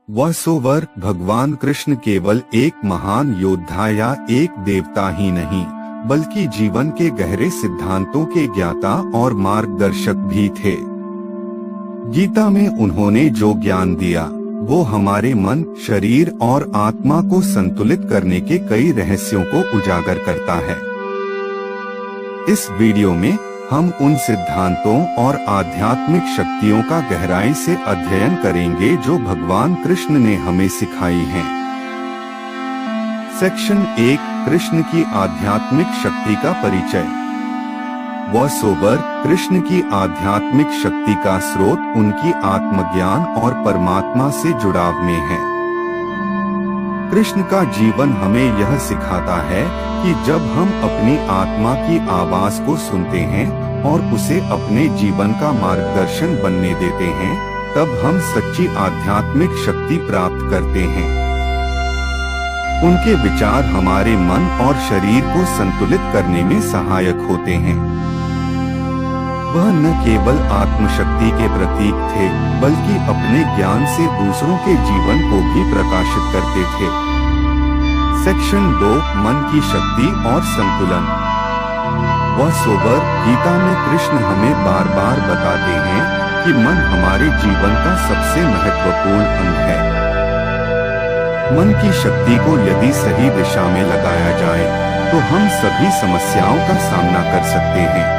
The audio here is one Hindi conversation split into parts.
वसोवर भगवान कृष्ण केवल एक महान योद्धा या एक देवता ही नहीं, बल्कि जीवन के गहरे सिद्धांतों के ज्ञाता और मार्गदर्शक भी थे। गीता में उन्होंने जो ज्ञान दिया वो हमारे मन, शरीर और आत्मा को संतुलित करने के कई रहस्यों को उजागर करता है। इस वीडियो में हम उन सिद्धांतों और आध्यात्मिक शक्तियों का गहराई से अध्ययन करेंगे जो भगवान कृष्ण ने हमें सिखाई हैं। सेक्शन 1, कृष्ण की आध्यात्मिक शक्ति का परिचय। वसोवर कृष्ण की आध्यात्मिक शक्ति का स्रोत उनकी आत्मज्ञान और परमात्मा से जुड़ाव में है। कृष्ण का जीवन हमें यह सिखाता है कि जब हम अपनी आत्मा की आवाज को सुनते हैं और उसे अपने जीवन का मार्गदर्शन बनने देते हैं, तब हम सच्ची आध्यात्मिक शक्ति प्राप्त करते हैं। उनके विचार हमारे मन और शरीर को संतुलित करने में सहायक होते हैं। वह न केवल आत्मशक्ति के प्रतीक थे, बल्कि अपने ज्ञान से दूसरों के जीवन को भी प्रकाशित करते थे। सेक्शन 2, मन की शक्ति और संतुलन। वसोवर गीता में कृष्ण हमें बार बार बताते हैं कि मन हमारे जीवन का सबसे महत्वपूर्ण अंग है। मन की शक्ति को यदि सही दिशा में लगाया जाए तो हम सभी समस्याओं का सामना कर सकते हैं।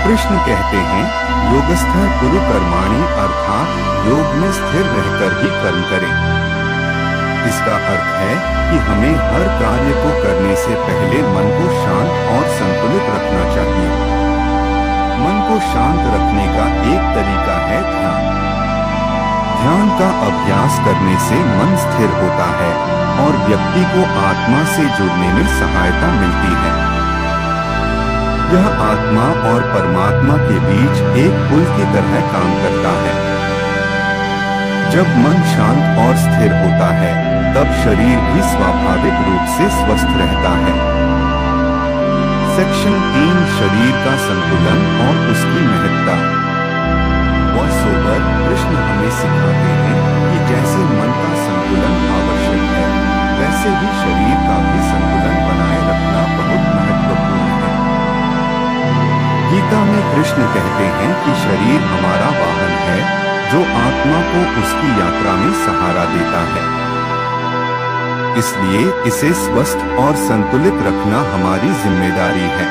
कृष्ण कहते हैं, योगस्थ कुरु कर्माणि, अर्थात योग में स्थिर रहकर ही कर्म करें। इसका अर्थ है कि हमें हर कार्य को करने से पहले मन को शांत और संतुलित रखना चाहिए। मन को शांत रखने का एक तरीका है ध्यान। ध्यान का अभ्यास करने से मन स्थिर होता है और व्यक्ति को आत्मा से जुड़ने में सहायता मिलती है। यह आत्मा और परमात्मा के बीच एक पुल की तरह काम करता है। जब मन शांत और स्थिर होता है, तब शरीर भी स्वाभाविक रूप से स्वस्थ रहता है। सेक्शन 3, शरीर का संतुलन और उसकी महत्ता। वसोवर कृष्ण हमें सिखाते हैं कि जैसे मन का संतुलन आवश्यक है, वैसे ही शरीर का भी संतुलन बनाए रखना बहुत महत्वपूर्ण है। गीता में कृष्ण कहते हैं कि शरीर हमारा वाहन है जो आत्मा को उसकी यात्रा में सहारा देता है। इसलिए इसे स्वस्थ और संतुलित रखना हमारी जिम्मेदारी है।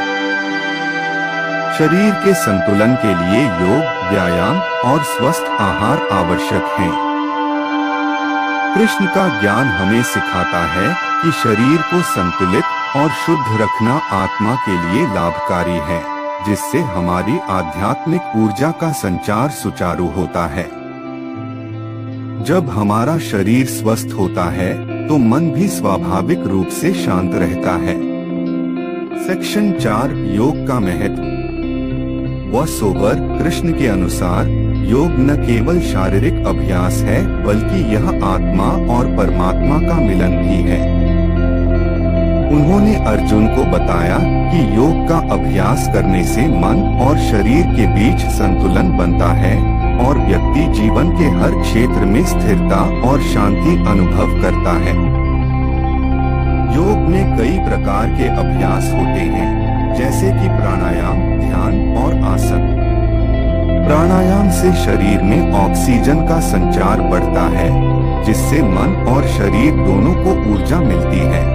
शरीर के संतुलन के लिए योग, व्यायाम और स्वस्थ आहार आवश्यक हैं। कृष्ण का ज्ञान हमें सिखाता है कि शरीर को संतुलित और शुद्ध रखना आत्मा के लिए लाभकारी है, जिससे हमारी आध्यात्मिक ऊर्जा का संचार सुचारू होता है। जब हमारा शरीर स्वस्थ होता है तो मन भी स्वाभाविक रूप से शांत रहता है। सेक्शन 4, योग का महत्व। वसोवर कृष्ण के अनुसार योग न केवल शारीरिक अभ्यास है, बल्कि यह आत्मा और परमात्मा का मिलन भी है। उन्होंने अर्जुन को बताया कि योग का अभ्यास करने से मन और शरीर के बीच संतुलन बनता है और व्यक्ति जीवन के हर क्षेत्र में स्थिरता और शांति अनुभव करता है। योग में कई प्रकार के अभ्यास होते हैं, जैसे कि प्राणायाम, ध्यान और आसन। प्राणायाम से शरीर में ऑक्सीजन का संचार बढ़ता है, जिससे मन और शरीर दोनों को ऊर्जा मिलती है।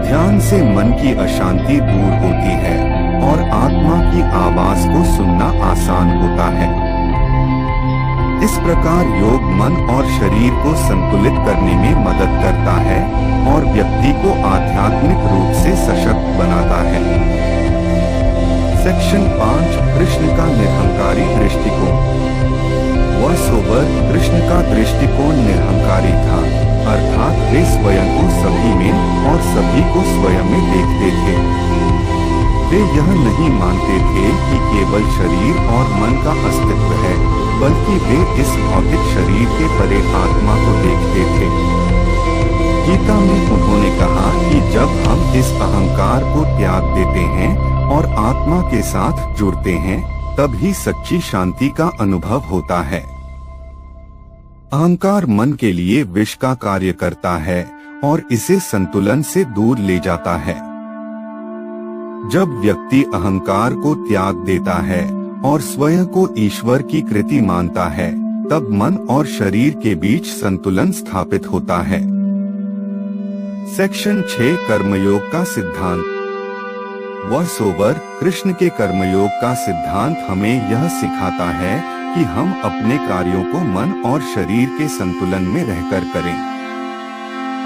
ध्यान से मन की अशांति दूर होती है और आत्मा की आवाज को सुनना आसान होता है। इस प्रकार योग मन और शरीर को संतुलित करने में मदद करता है और व्यक्ति को आध्यात्मिक रूप से सशक्त बनाता है। सेक्शन 5, कृष्ण का निरहंकारी दृष्टिकोण। वसोवर कृष्ण का दृष्टिकोण निरहंकारी था, अर्थात वे स्वयं को सभी में और सभी को स्वयं में देखते थे। वे यह नहीं मानते थे कि केवल शरीर और मन का अस्तित्व है, बल्कि वे इस भौतिक शरीर के परे आत्मा को देखते थे। गीता में उन्होंने कहा कि जब हम इस अहंकार को त्याग देते हैं और आत्मा के साथ जुड़ते हैं, तब ही सच्ची शांति का अनुभव होता है। अहंकार मन के लिए विष का कार्य करता है और इसे संतुलन से दूर ले जाता है। जब व्यक्ति अहंकार को त्याग देता है और स्वयं को ईश्वर की कृति मानता है, तब मन और शरीर के बीच संतुलन स्थापित होता है। सेक्शन 6 कर्मयोग का सिद्धांत। Voice over. कृष्ण के कर्मयोग का सिद्धांत हमें यह सिखाता है कि हम अपने कार्यों को मन और शरीर के संतुलन में रहकर करें।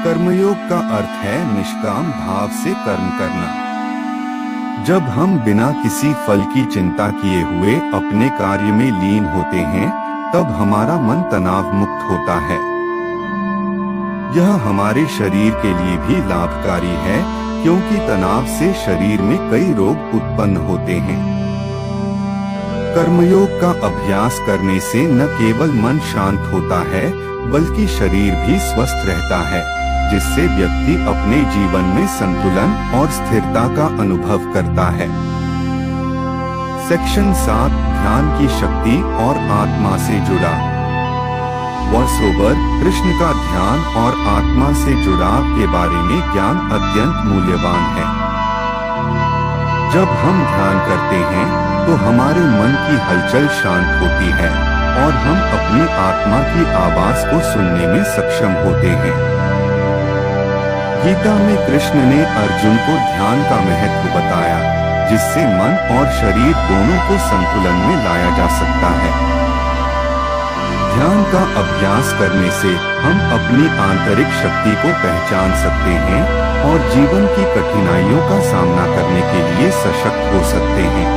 कर्मयोग का अर्थ है निष्काम भाव से कर्म करना। जब हम बिना किसी फल की चिंता किए हुए अपने कार्य में लीन होते हैं, तब हमारा मन तनाव मुक्त होता है। यह हमारे शरीर के लिए भी लाभकारी है, क्योंकि तनाव से शरीर में कई रोग उत्पन्न होते हैं। कर्मयोग का अभ्यास करने से न केवल मन शांत होता है, बल्कि शरीर भी स्वस्थ रहता है, जिससे व्यक्ति अपने जीवन में संतुलन और स्थिरता का अनुभव करता है। सेक्शन 7 ध्यान की शक्ति और आत्मा से जुड़ा। Voice over. कृष्ण का ध्यान और आत्मा से जुड़ाव के बारे में ज्ञान अत्यंत मूल्यवान है। जब हम ध्यान करते हैं तो हमारे मन की हलचल शांत होती है और हम अपनी आत्मा की आवाज को सुनने में सक्षम होते हैं। गीता में कृष्ण ने अर्जुन को ध्यान का महत्व बताया, जिससे मन और शरीर दोनों को संतुलन में लाया जा सकता है। ध्यान का अभ्यास करने से हम अपनी आंतरिक शक्ति को पहचान सकते हैं और जीवन की कठिनाइयों का सामना करने के लिए सशक्त हो सकते हैं।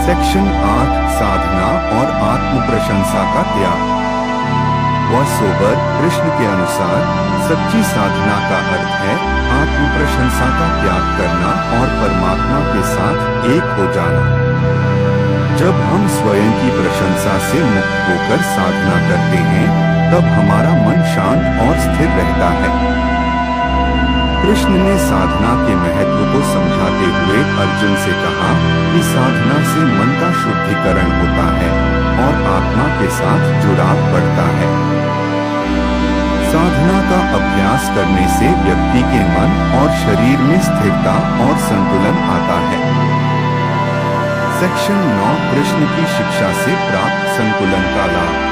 सेक्शन 8 साधना और आत्म प्रशंसा का त्याग। Voice over. कृष्ण के अनुसार सच्ची साधना का अर्थ है आत्म प्रशंसा का त्याग करना और परमात्मा के साथ एक हो जाना। जब हम स्वयं की प्रशंसा से मुक्त होकर साधना करते हैं, तब हमारा मन शांत और स्थिर रहता है। कृष्ण ने साधना के महत्व को समझाते हुए अर्जुन से कहा कि साधना से मन का शुद्धिकरण होता है और आत्मा के साथ जुड़ाव बढ़ता है। साधना का अभ्यास करने से व्यक्ति के मन और शरीर में स्थिरता और संतुलन आता है। सेक्शन 9 कृष्ण की शिक्षा से प्राप्त संतुलन का लाभ।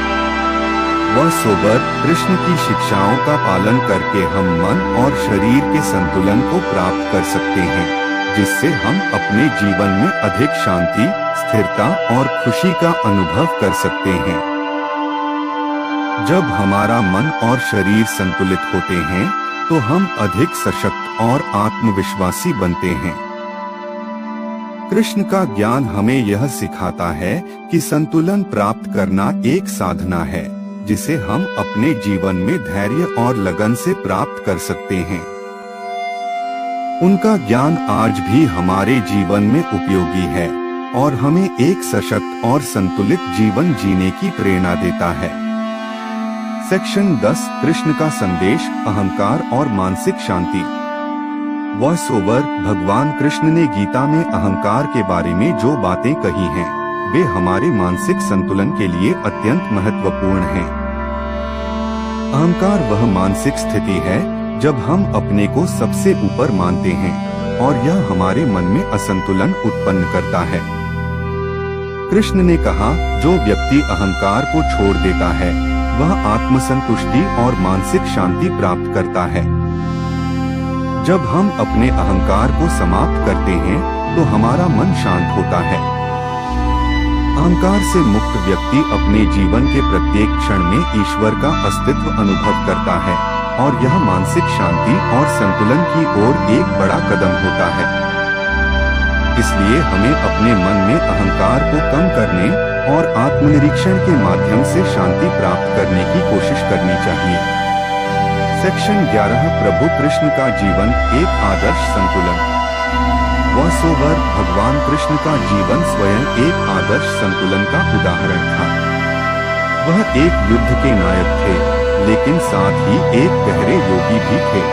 Voice over. कृष्ण की शिक्षाओं का पालन करके हम मन और शरीर के संतुलन को प्राप्त कर सकते हैं, जिससे हम अपने जीवन में अधिक शांति, स्थिरता और खुशी का अनुभव कर सकते हैं। जब हमारा मन और शरीर संतुलित होते हैं, तो हम अधिक सशक्त और आत्मविश्वासी बनते हैं। कृष्ण का ज्ञान हमें यह सिखाता है कि संतुलन प्राप्त करना एक साधना है, जिसे हम अपने जीवन में धैर्य और लगन से प्राप्त कर सकते हैं। उनका ज्ञान आज भी हमारे जीवन में उपयोगी है और हमें एक सशक्त और संतुलित जीवन जीने की प्रेरणा देता है। सेक्शन 10 कृष्ण का संदेश, अहंकार और मानसिक शांति। Voice over. भगवान कृष्ण ने गीता में अहंकार के बारे में जो बातें कही हैं, वे हमारे मानसिक संतुलन के लिए अत्यंत महत्वपूर्ण हैं। अहंकार वह मानसिक स्थिति है जब हम अपने को सबसे ऊपर मानते हैं और यह हमारे मन में असंतुलन उत्पन्न करता है। कृष्ण ने कहा, जो व्यक्ति अहंकार को छोड़ देता है, वह आत्मसंतुष्टि और मानसिक शांति प्राप्त करता है। जब हम अपने अहंकार को समाप्त करते हैं, तो हमारा मन शांत होता है। अहंकार से मुक्त व्यक्ति अपने जीवन के प्रत्येक क्षण में ईश्वर का अस्तित्व अनुभव करता है और यह मानसिक शांति और संतुलन की ओर एक बड़ा कदम होता है। इसलिए हमें अपने मन में अहंकार को कम करने और आत्मनिरीक्षण के माध्यम से शांति प्राप्त करने की कोशिश करनी चाहिए। सेक्शन 11 प्रभु कृष्ण का जीवन, एक आदर्श संतुलन। Voice over. भगवान कृष्ण का जीवन स्वयं एक आदर्श संतुलन का उदाहरण था। वह एक युद्ध के नायक थे, लेकिन साथ ही एक गहरे योगी भी थे।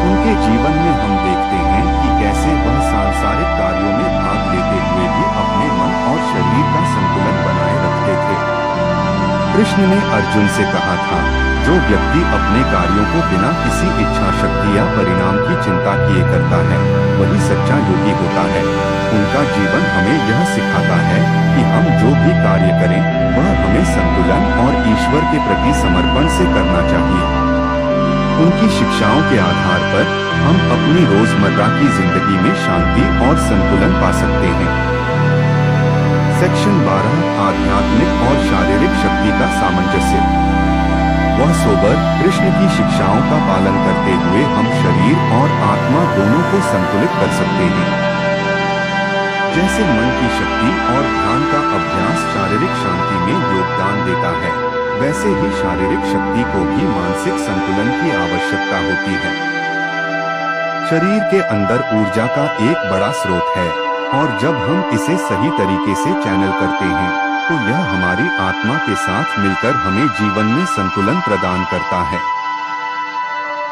उनके जीवन में हम देखते हैं कि कैसे वह सांसारिक कार्यों में भाग लेते हुए भी अपने मन और शरीर का संतुलन बनाए रखते थे। कृष्ण ने अर्जुन से कहा था, जो व्यक्ति अपने कार्यों को बिना किसी इच्छा शक्ति या परिणाम की चिंता किए करता है, वही सच्चा योगी होता है। उनका जीवन हमें यह सिखाता है कि हम जो भी कार्य करें, वह हमें संतुलन और ईश्वर के प्रति समर्पण से करना चाहिए। उनकी शिक्षाओं के आधार पर हम अपनी रोजमर्रा की जिंदगी में शांति और संतुलन पा सकते हैं। सेक्शन 12, आध्यात्मिक और शारीरिक शक्ति का सामंजस्य। वह सोबर कृष्ण की शिक्षाओं का पालन करते हुए हम शरीर और आत्मा दोनों को संतुलित कर सकते हैं। जैसे मन की शक्ति और ध्यान का अभ्यास शारीरिक शांति में योगदान देता है, वैसे ही शारीरिक शक्ति को भी मानसिक संतुलन की आवश्यकता होती है। शरीर के अंदर ऊर्जा का एक बड़ा स्रोत है और जब हम इसे सही तरीके से चैनल करते हैं तो यह हमारी आत्मा के साथ मिलकर हमें जीवन में संतुलन प्रदान करता है।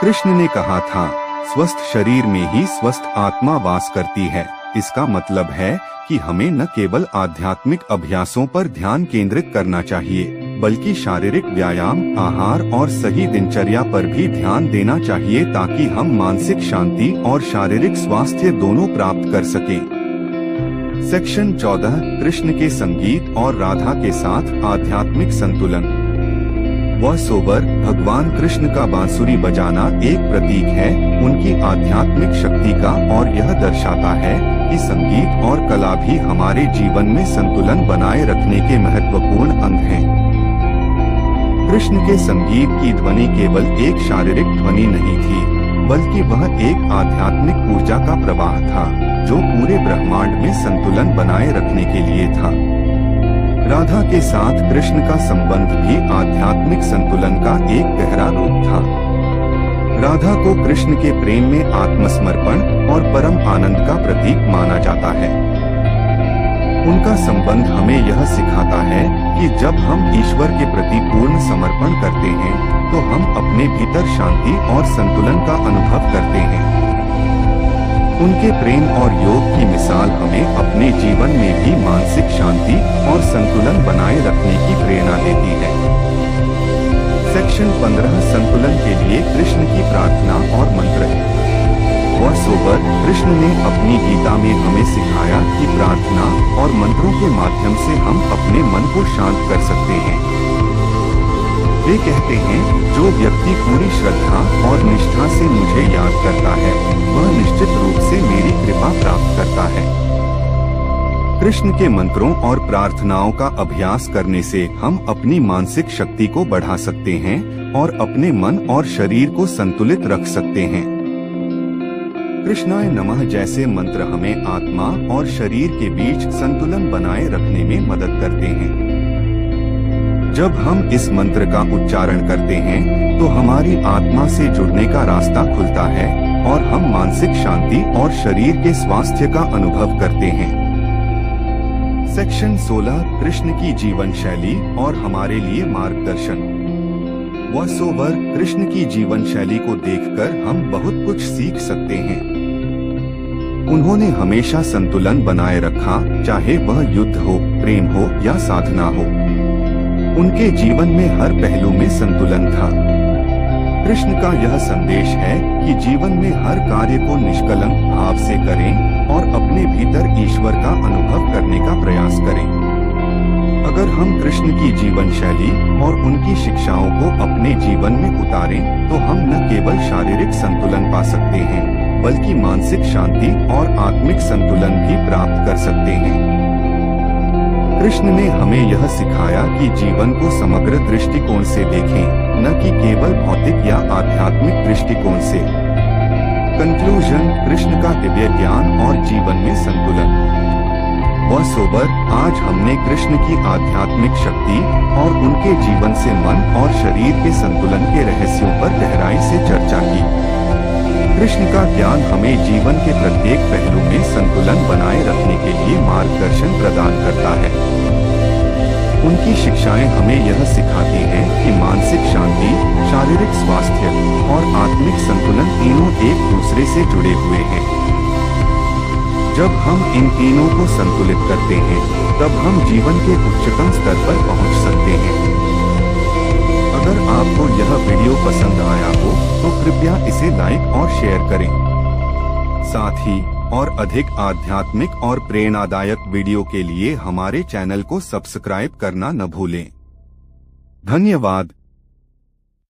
कृष्ण ने कहा था, स्वस्थ शरीर में ही स्वस्थ आत्मा वास करती है। इसका मतलब है कि हमें न केवल आध्यात्मिक अभ्यासों पर ध्यान केंद्रित करना चाहिए, बल्कि शारीरिक व्यायाम, आहार और सही दिनचर्या पर भी ध्यान देना चाहिए ताकि हम मानसिक शांति और शारीरिक स्वास्थ्य दोनों प्राप्त कर सकें। सेक्शन 14, कृष्ण के संगीत और राधा के साथ आध्यात्मिक संतुलन। वह सोबर भगवान कृष्ण का बांसुरी बजाना एक प्रतीक है उनकी आध्यात्मिक शक्ति का, और यह दर्शाता है कि संगीत और कला भी हमारे जीवन में संतुलन बनाए रखने के महत्वपूर्ण अंग हैं। कृष्ण के संगीत की ध्वनि केवल एक शारीरिक ध्वनि नहीं थी, बल्कि वह एक आध्यात्मिक ऊर्जा का प्रवाह था जो पूरे ब्रह्मांड में संतुलन बनाए रखने के लिए था। राधा के साथ कृष्ण का संबंध भी आध्यात्मिक संतुलन का एक गहरा रूप था। राधा को कृष्ण के प्रेम में आत्मसमर्पण और परम आनंद का प्रतीक माना जाता है। उनका संबंध हमें यह सिखाता है कि जब हम ईश्वर के प्रति पूर्ण समर्पण करते हैं तो हम अपने भीतर शांति और संतुलन का अनुभव करते हैं। उनके प्रेम और योग की मिसाल हमें अपने जीवन में भी मानसिक शांति और संतुलन बनाए रखने की प्रेरणा देती है। सेक्शन 15, संतुलन के लिए कृष्ण की प्रार्थना और मंत्र। वह सोबर कृष्ण ने अपनी गीता में हमें सिखाया कि प्रार्थना और मंत्रों के माध्यम से हम अपने मन को शांत कर सकते हैं। वे कहते हैं, जो व्यक्ति पूरी श्रद्धा और निष्ठा से मुझे याद करता है, वह निश्चित रूप से मेरी कृपा प्राप्त करता है। कृष्ण के मंत्रों और प्रार्थनाओं का अभ्यास करने से हम अपनी मानसिक शक्ति को बढ़ा सकते हैं और अपने मन और शरीर को संतुलित रख सकते हैं। कृष्णाय नमः जैसे मंत्र हमें आत्मा और शरीर के बीच संतुलन बनाए रखने में मदद करते हैं। जब हम इस मंत्र का उच्चारण करते हैं तो हमारी आत्मा से जुड़ने का रास्ता खुलता है और हम मानसिक शांति और शरीर के स्वास्थ्य का अनुभव करते हैं। सेक्शन 16, कृष्ण की जीवन शैली और हमारे लिए मार्गदर्शन। वह सोबर कृष्ण की जीवन शैली को देखकर हम बहुत कुछ सीख सकते हैं। उन्होंने हमेशा संतुलन बनाए रखा, चाहे वह युद्ध हो, प्रेम हो या साधना हो। उनके जीवन में हर पहलू में संतुलन था। कृष्ण का यह संदेश है कि जीवन में हर कार्य को निष्कलंक भाव से करें और अपने भीतर ईश्वर का अनुभव करने का प्रयास करें। अगर हम कृष्ण की जीवन शैली और उनकी शिक्षाओं को अपने जीवन में उतारें तो हम न केवल शारीरिक संतुलन पा सकते हैं, बल्कि मानसिक शांति और आत्मिक संतुलन भी प्राप्त कर सकते हैं। कृष्ण ने हमें यह सिखाया कि जीवन को समग्र दृष्टिकोण से देखें, न कि केवल भौतिक या आध्यात्मिक दृष्टिकोण से। कंक्लूजन, कृष्ण का दिव्य ज्ञान और जीवन में संतुलन। वह सोबर, आज हमने कृष्ण की आध्यात्मिक शक्ति और उनके जीवन से मन और शरीर के संतुलन के रहस्यों पर गहराई से चर्चा की। कृष्ण का ज्ञान हमें जीवन के प्रत्येक पहलू में संतुलन बनाए रखने के लिए मार्गदर्शन प्रदान करता है। उनकी शिक्षाएं हमें यह सिखाती हैं कि मानसिक शांति, शारीरिक स्वास्थ्य और आत्मिक संतुलन तीनों एक दूसरे से जुड़े हुए हैं। जब हम इन तीनों को संतुलित करते हैं, तब हम जीवन के उच्चतम स्तर पर पहुंच सकते हैं। तो कृपया इसे लाइक और शेयर करें। साथ ही और अधिक आध्यात्मिक और प्रेरणादायक वीडियो के लिए हमारे चैनल को सब्सक्राइब करना न भूलें। धन्यवाद।